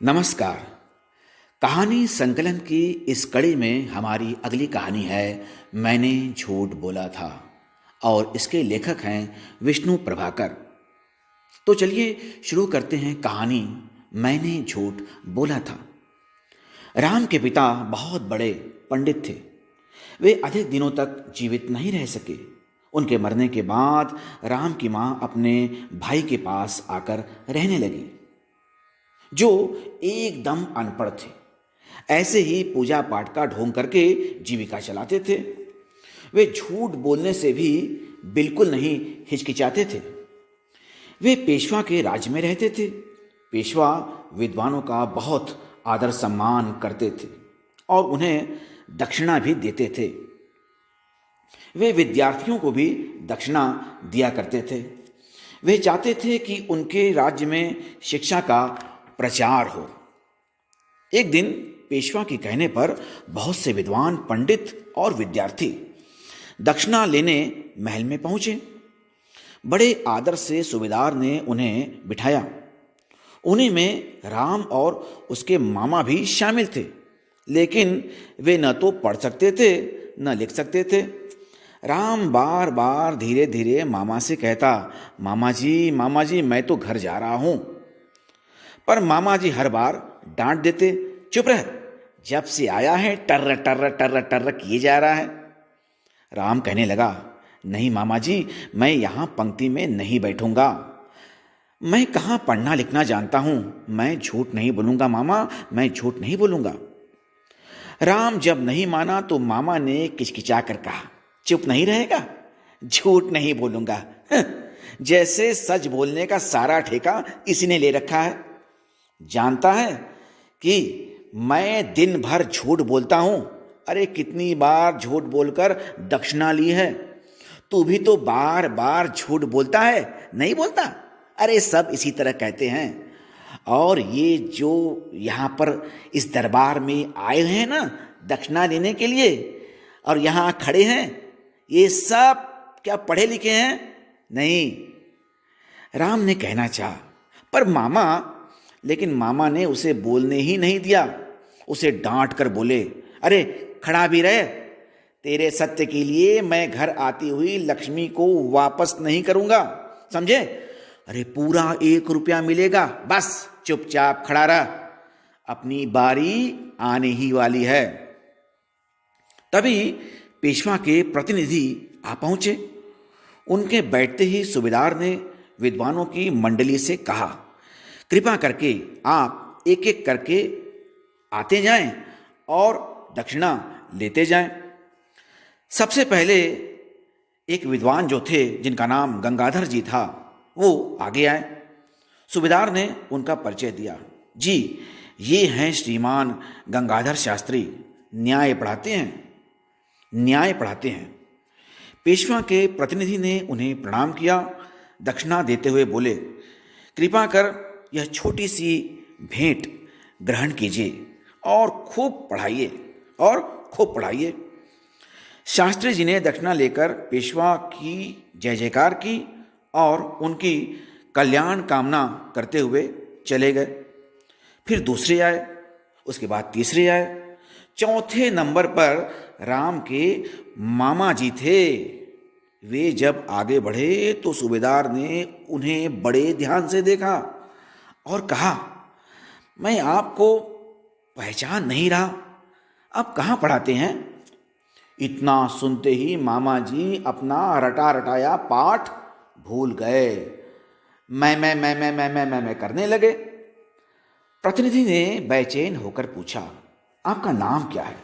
नमस्कार। कहानी संकलन की इस कड़ी में हमारी अगली कहानी है मैंने झूठ बोला था और इसके लेखक हैं विष्णु प्रभाकर। तो चलिए शुरू करते हैं कहानी मैंने झूठ बोला था। राम के पिता बहुत बड़े पंडित थे। वे अधिक दिनों तक जीवित नहीं रह सके। उनके मरने के बाद राम की माँ अपने भाई के पास आकर रहने लगी, जो एकदम अनपढ़ थे। ऐसे ही पूजा पाठ का ढोंग करके जीविका चलाते थे। वे झूठ बोलने से भी बिल्कुल नहीं हिचकिचाते थे। वे पेशवा के राज्य में रहते थे। पेशवा विद्वानों का बहुत आदर सम्मान करते थे और उन्हें दक्षिणा भी देते थे। वे विद्यार्थियों को भी दक्षिणा दिया करते थे। वे चाहते थे कि उनके राज्य में शिक्षा का प्रचार हो। एक दिन पेशवा के कहने पर बहुत से विद्वान पंडित और विद्यार्थी दक्षिणा लेने महल में पहुंचे। बड़े आदर से सूबेदार ने उन्हें बिठाया। उन्हीं में राम और उसके मामा भी शामिल थे, लेकिन वे न तो पढ़ सकते थे न लिख सकते थे। राम बार बार धीरे धीरे मामा से कहता, मामा जी मैं तो घर जा रहा हूं। पर मामा जी हर बार डांट देते, चुप रह, जब से आया है टर्र टर्र टर्र टर्र किए जा रहा है। राम कहने लगा, नहीं मामा जी, मैं यहाँ पंक्ति में नहीं बैठूंगा। मैं कहाँ पढ़ना लिखना जानता हूँ। मैं झूठ नहीं बोलूंगा मामा, मैं झूठ नहीं बोलूंगा। राम जब नहीं माना तो मामा ने किचकिचा कर कहा, चुप नहीं रहेगा? झूठ नहीं बोलूंगा। जैसे सच बोलने का सारा ठेका इसी ने ले रखा है। जानता है कि मैं दिन भर झूठ बोलता हूं। अरे कितनी बार झूठ बोलकर दक्षिणा ली है। तू भी तो बार बार झूठ बोलता है, नहीं बोलता? अरे सब इसी तरह कहते हैं। और ये जो यहाँ पर इस दरबार में आए हैं ना दक्षिणा लेने के लिए और यहाँ खड़े हैं, ये सब क्या पढ़े लिखे हैं? नहीं। राम ने कहना चाहा, पर मामा, लेकिन मामा ने उसे बोलने ही नहीं दिया। उसे डांट कर बोले, अरे खड़ा भी रहे, तेरे सत्य के लिए मैं घर आती हुई लक्ष्मी को वापस नहीं करूंगा, समझे? अरे पूरा 1 रुपया मिलेगा, बस चुपचाप खड़ा रह, अपनी बारी आने ही वाली है। तभी पेशवा के प्रतिनिधि आ पहुंचे। उनके बैठते ही सूबेदार ने विद्वानों की मंडली से कहा, कृपा करके आप एक एक करके आते जाएं और दक्षिणा लेते जाएं। सबसे पहले एक विद्वान जो थे, जिनका नाम गंगाधर जी था, वो आगे आए। सूबेदार ने उनका परिचय दिया। जी, ये हैं श्रीमान गंगाधर शास्त्री, न्याय पढ़ाते हैं। पेशवा के प्रतिनिधि ने उन्हें प्रणाम किया। दक्षिणा देते हुए बोले, कृपा कर यह छोटी सी भेंट ग्रहण कीजिए और खूब पढ़ाइए। शास्त्री जी ने दक्षिणा लेकर पेशवा की जय जयकार की और उनकी कल्याण कामना करते हुए चले गए। फिर दूसरे आए, उसके बाद तीसरे आए। चौथे नंबर पर राम के मामा जी थे। वे जब आगे बढ़े तो सूबेदार ने उन्हें बड़े ध्यान से देखा और कहा, मैं आपको पहचान नहीं रहा, आप कहाँ पढ़ाते हैं? इतना सुनते ही मामा जी अपना रटा रटाया पाठ भूल गए। मैं करने लगे। प्रतिनिधि ने बेचैन होकर पूछा, आपका नाम क्या है?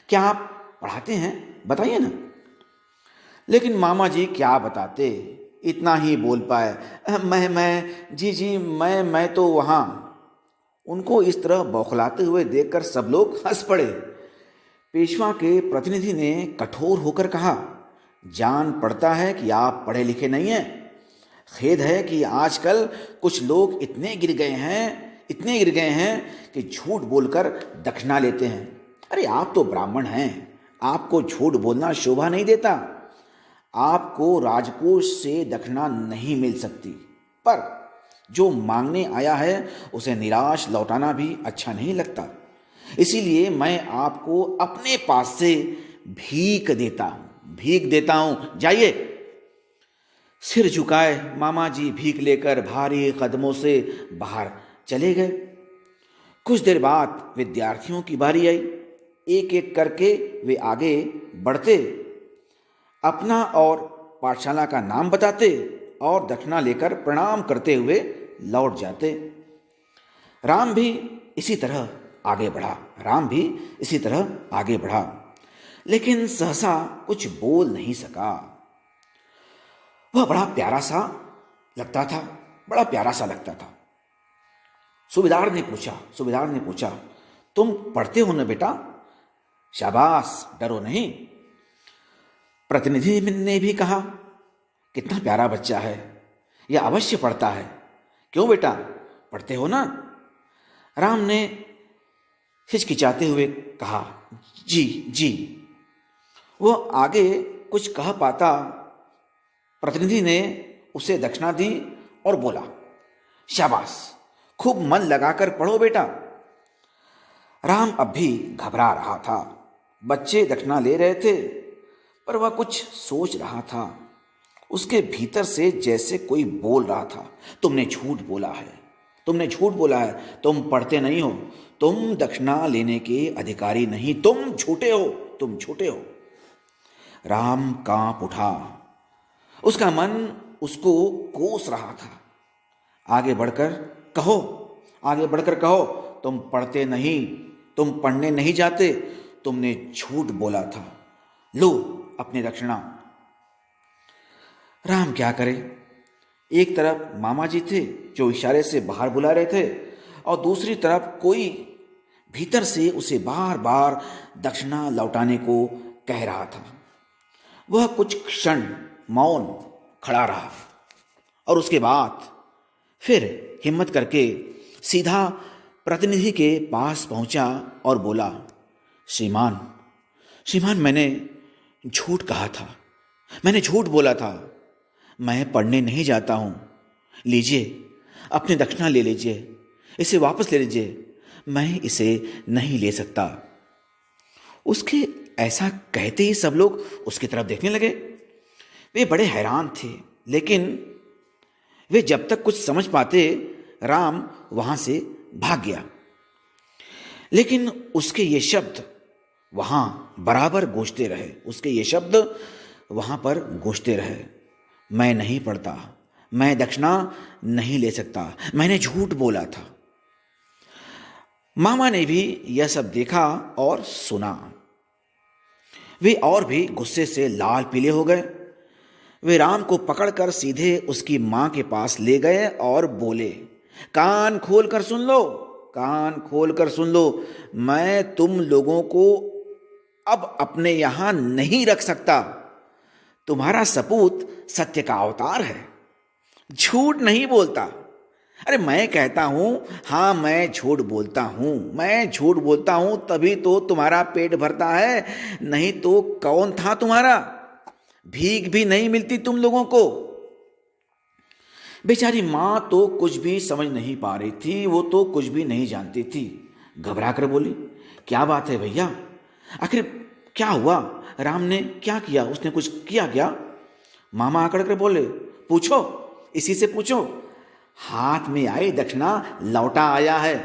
क्या आप पढ़ाते हैं? बताइए ना। लेकिन मामा जी क्या बताते, इतना ही बोल पाए, मैं तो वहाँ। उनको इस तरह बौखलाते हुए देखकर सब लोग हंस पड़े। पेशवा के प्रतिनिधि ने कठोर होकर कहा, जान पड़ता है कि आप पढ़े लिखे नहीं हैं। खेद है कि आजकल कुछ लोग इतने गिर गए हैं कि झूठ बोलकर दक्षिणा लेते हैं। अरे आप तो ब्राह्मण हैं, आपको झूठ बोलना शोभा नहीं देता। आपको राजकोष से दक्षिणा नहीं मिल सकती, पर जो मांगने आया है उसे निराश लौटाना भी अच्छा नहीं लगता। इसीलिए मैं आपको अपने पास से भीख देता हूं, जाइए। सिर झुकाए मामा जी भीख लेकर भारी कदमों से बाहर चले गए। कुछ देर बाद विद्यार्थियों की बारी आई। एक एक करके वे आगे बढ़ते, अपना और पाठशाला का नाम बताते और दक्षिणा लेकर प्रणाम करते हुए लौट जाते। राम भी इसी तरह आगे बढ़ा, लेकिन सहसा कुछ बोल नहीं सका। वह बड़ा प्यारा सा लगता था। सूबेदार ने पूछा, तुम पढ़ते हो ना बेटा? शाबाश, डरो नहीं। प्रतिनिधि ने भी कहा, कितना प्यारा बच्चा है, यह अवश्य पढ़ता है। क्यों बेटा, पढ़ते हो ना? राम ने हिचकिचाते हुए कहा, जी। वो आगे कुछ कह पाता, प्रतिनिधि ने उसे दक्षिणा दी और बोला, शाबाश, खूब मन लगाकर पढ़ो बेटा। राम अब भी घबरा रहा था। बच्चे दक्षिणा ले रहे थे, पर वह कुछ सोच रहा था। उसके भीतर से जैसे कोई बोल रहा था, तुमने झूठ बोला है, तुम पढ़ते नहीं हो, तुम दक्षिणा लेने के अधिकारी नहीं, तुम झूठे हो। राम कांप उठा। उसका मन उसको कोस रहा था। आगे बढ़कर कहो, तुम पढ़ते नहीं, तुम पढ़ने नहीं जाते, तुमने झूठ बोला था, लो अपनी दक्षिणा। राम क्या करे? एक तरफ मामा जी थे जो इशारे से बाहर बुला रहे थे, और दूसरी तरफ कोई भीतर से उसे बार बार दक्षिणा लौटाने को कह रहा था। वह कुछ क्षण मौन खड़ा रहा और उसके बाद फिर हिम्मत करके सीधा प्रतिनिधि के पास पहुंचा और बोला, श्रीमान, मैंने झूठ कहा था, मैंने झूठ बोला था, मैं पढ़ने नहीं जाता हूं। लीजिए, अपनी दक्षिणा ले लीजिए, इसे वापस ले लीजिए, मैं इसे नहीं ले सकता। उसके ऐसा कहते ही सब लोग उसकी तरफ देखने लगे। वे बड़े हैरान थे, लेकिन वे जब तक कुछ समझ पाते, राम वहां से भाग गया। लेकिन उसके ये शब्द वहां बराबर गूंजते रहे, मैं नहीं पढ़ता, मैं दक्षिणा नहीं ले सकता, मैंने झूठ बोला था। मामा ने भी यह सब देखा और सुना। वे और भी गुस्से से लाल पीले हो गए। वे राम को पकड़कर सीधे उसकी मां के पास ले गए और बोले, कान खोल कर सुन लो, मैं तुम लोगों को अब अपने यहां नहीं रख सकता। तुम्हारा सपूत सत्य का अवतार है, झूठ नहीं बोलता। अरे मैं कहता हूं, हाँ मैं झूठ बोलता हूं, तभी तो तुम्हारा पेट भरता है, नहीं तो कौन था तुम्हारा? भीख भी नहीं मिलती तुम लोगों को। बेचारी मां तो कुछ भी समझ नहीं पा रही थी, वो तो कुछ भी नहीं जानती थी। घबरा कर बोली, क्या बात है भैया, आखिर क्या हुआ? राम ने क्या किया? उसने कुछ किया क्या? मामा आकड़ कर बोले, पूछो, इसी से पूछो, हाथ में आई दक्षिणा लौटा आया है।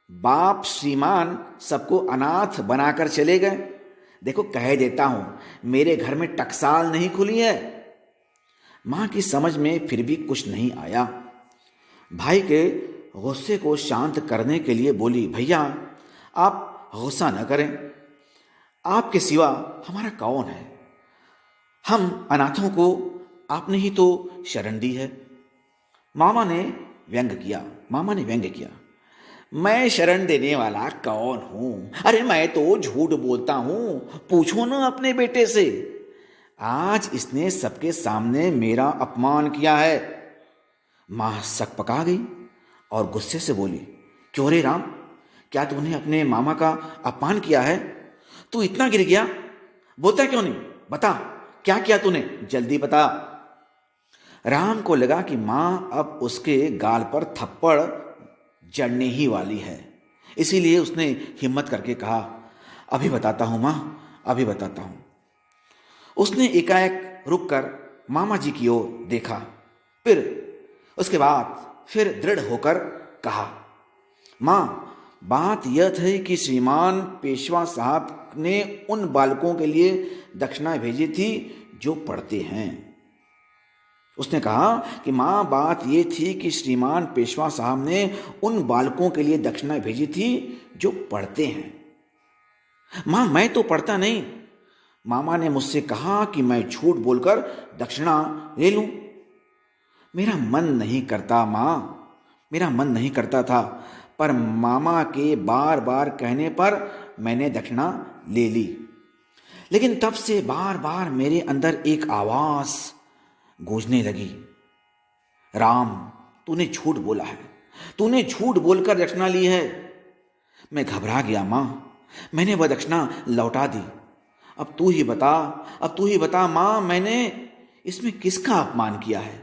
बाप श्रीमान सबको अनाथ बनाकर चले गए। देखो कह देता हूं, मेरे घर में टकसाल नहीं खुली है। मां की समझ में फिर भी कुछ नहीं आया। भाई के गुस्से को शांत करने के लिए बोली, भैया आप गुस्सा न करें, आपके सिवा हमारा कौन है? हम अनाथों को आपने ही तो शरण दी है। मामा ने व्यंग किया, मैं शरण देने वाला कौन हूं? अरे मैं तो झूठ बोलता हूं, पूछो ना अपने बेटे से। आज इसने सबके सामने मेरा अपमान किया है। मां सकपका गई और गुस्से से बोली, क्यों रे राम, क्या तूने अपने मामा का अपमान किया है? तू इतना गिर गया, बोलता क्यों नहीं? बता, क्या किया तूने, जल्दी बता। राम को लगा कि माँ अब उसके गाल पर थप्पड़ जड़ने ही वाली है, इसीलिए उसने हिम्मत करके कहा, अभी बताता हूँ माँ, अभी बताता हूँ। उसने एकाएक रुककर मामा जी की ओर देखा, फिर उसके बाद फिर दृढ़ होकर कहा, माँ, बात यह थी कि श्रीमान पेशवा साहब ने उन बालकों के लिए दक्षिणा भेजी थी जो पढ़ते हैं। उसने कहा कि माँ, बात ये थी कि श्रीमान पेशवा साहब ने उन बालकों के लिए दक्षिणा भेजी थी जो पढ़ते हैं। माँ, मैं तो पढ़ता नहीं। मामा ने मुझसे कहा कि मैं झूठ बोलकर दक्षिणा ले लूं। मेरा मन नहीं करता माँ, मेरा मन नहीं करता था, पर मामा के बार बार कहने पर मैंने दक्षिणा ले ली। लेकिन तब से बार बार मेरे अंदर एक आवाज गूंजने लगी, राम, तूने झूठ बोला है, तूने झूठ बोलकर दक्षिणा ली है। मैं घबरा गया माँ, मैंने वह दक्षिणा लौटा दी। अब तू ही बता, अब तू ही बता माँ, मैंने इसमें किसका अपमान किया है?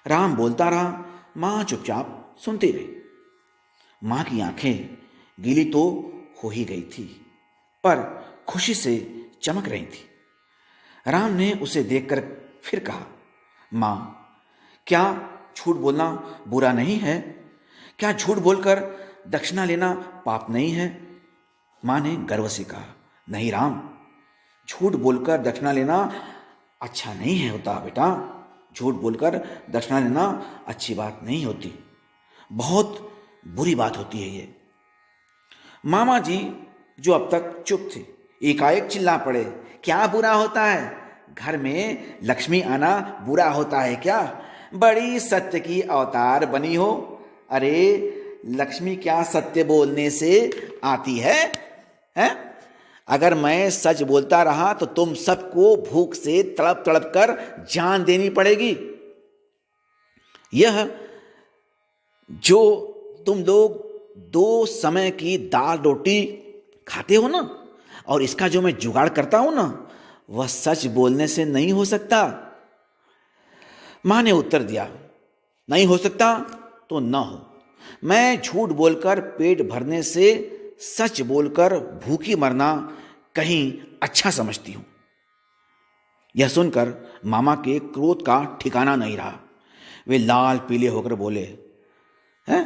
राम बोलता रहा, माँ चुपचाप सुनती रही। माँ की आंखें गीली तो हो ही गई थी, पर खुशी से चमक रही थी। राम ने उसे देखकर फिर कहा, माँ, क्या झूठ बोलना बुरा नहीं है? क्या झूठ बोलकर दक्षिणा लेना पाप नहीं है? माँ ने गर्व से कहा, नहीं राम, झूठ बोलकर दक्षिणा लेना अच्छा नहीं है होता बेटा। झूठ बोलकर दक्षिणा लेना अच्छी बात नहीं होती, बहुत बुरी बात होती है ये। मामा जी, जो अब तक चुप थे, एकाएक चिल्ला पड़े, क्या बुरा होता है? घर में लक्ष्मी आना बुरा होता है क्या? बड़ी सत्य की अवतार बनी हो। अरे लक्ष्मी क्या सत्य बोलने से आती है, हैं? अगर मैं सच बोलता रहा तो तुम सबको भूख से तड़प तड़प कर जान देनी पड़ेगी। यह जो तुम लोग 2 समय की दाल रोटी खाते हो ना, और इसका जो मैं जुगाड़ करता हूं ना, वह सच बोलने से नहीं हो सकता। मां ने उत्तर दिया, नहीं हो सकता तो न हो। मैं झूठ बोलकर पेट भरने से सच बोलकर भूखी मरना कहीं अच्छा समझती हूं। यह सुनकर मामा के क्रोध का ठिकाना नहीं रहा। वे लाल पीले होकर बोले, हैं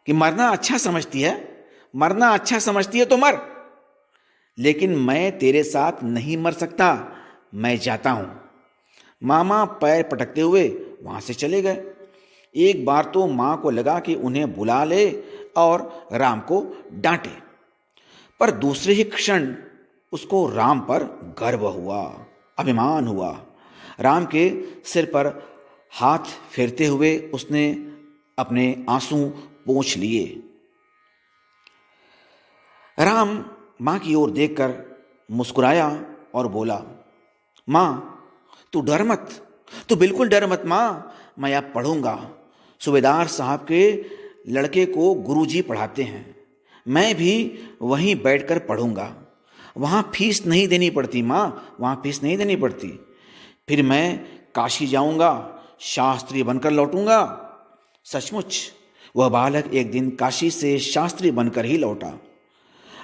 कि मरना अच्छा समझती है? मरना अच्छा समझती है तो मर, लेकिन मैं तेरे साथ नहीं मर सकता। मैं जाता हूं। मामा पैर पटकते हुए वहां से चले गए। एक बार तो मां को लगा कि उन्हें बुला ले और राम को डांटे, पर दूसरे ही क्षण उसको राम पर गर्व हुआ, अभिमान हुआ। राम के सिर पर हाथ फेरते हुए उसने अपने आंसू पोंछ लिए। राम मां की ओर देखकर मुस्कुराया और बोला, मां, तू डर मत, तू बिल्कुल डर मत मां, मैं अब पढ़ूंगा। सूबेदार साहब के लड़के को गुरुजी पढ़ाते हैं, मैं भी वहीं बैठकर पढ़ूंगा। वहाँ फीस नहीं देनी पड़ती माँ, वहाँ फीस नहीं देनी पड़ती। फिर मैं काशी जाऊंगा, शास्त्री बनकर लौटूंगा। सचमुच वह बालक एक दिन काशी से शास्त्री बनकर ही लौटा।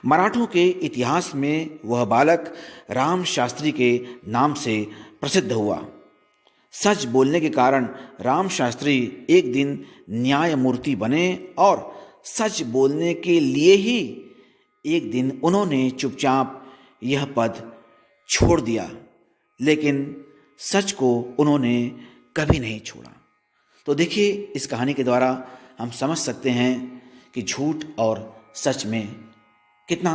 मराठों के इतिहास में वह बालक राम शास्त्री के नाम से प्रसिद्ध हुआ। सच बोलने के कारण राम शास्त्री एक दिन न्यायमूर्ति बने और सच बोलने के लिए ही एक दिन उन्होंने चुपचाप यह पद छोड़ दिया, लेकिन सच को उन्होंने कभी नहीं छोड़ा। तो देखिए, इस कहानी के द्वारा हम समझ सकते हैं कि झूठ और सच में कितना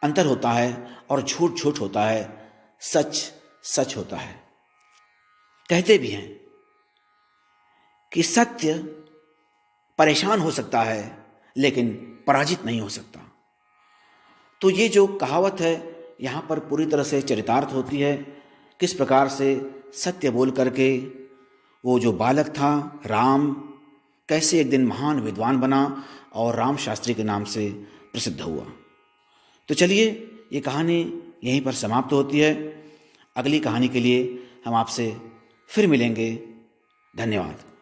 अंतर होता है, और झूठ झूठ होता है, सच सच होता है। कहते भी हैं कि सत्य परेशान हो सकता है लेकिन पराजित नहीं हो सकता। तो ये जो कहावत है यहाँ पर पूरी तरह से चरितार्थ होती है, किस प्रकार से सत्य बोल करके वो जो बालक था राम कैसे एक दिन महान विद्वान बना और राम शास्त्री के नाम से प्रसिद्ध हुआ। तो चलिए, ये कहानी यहीं पर समाप्त होती है। अगली कहानी के लिए हम आपसे फिर मिलेंगे। धन्यवाद।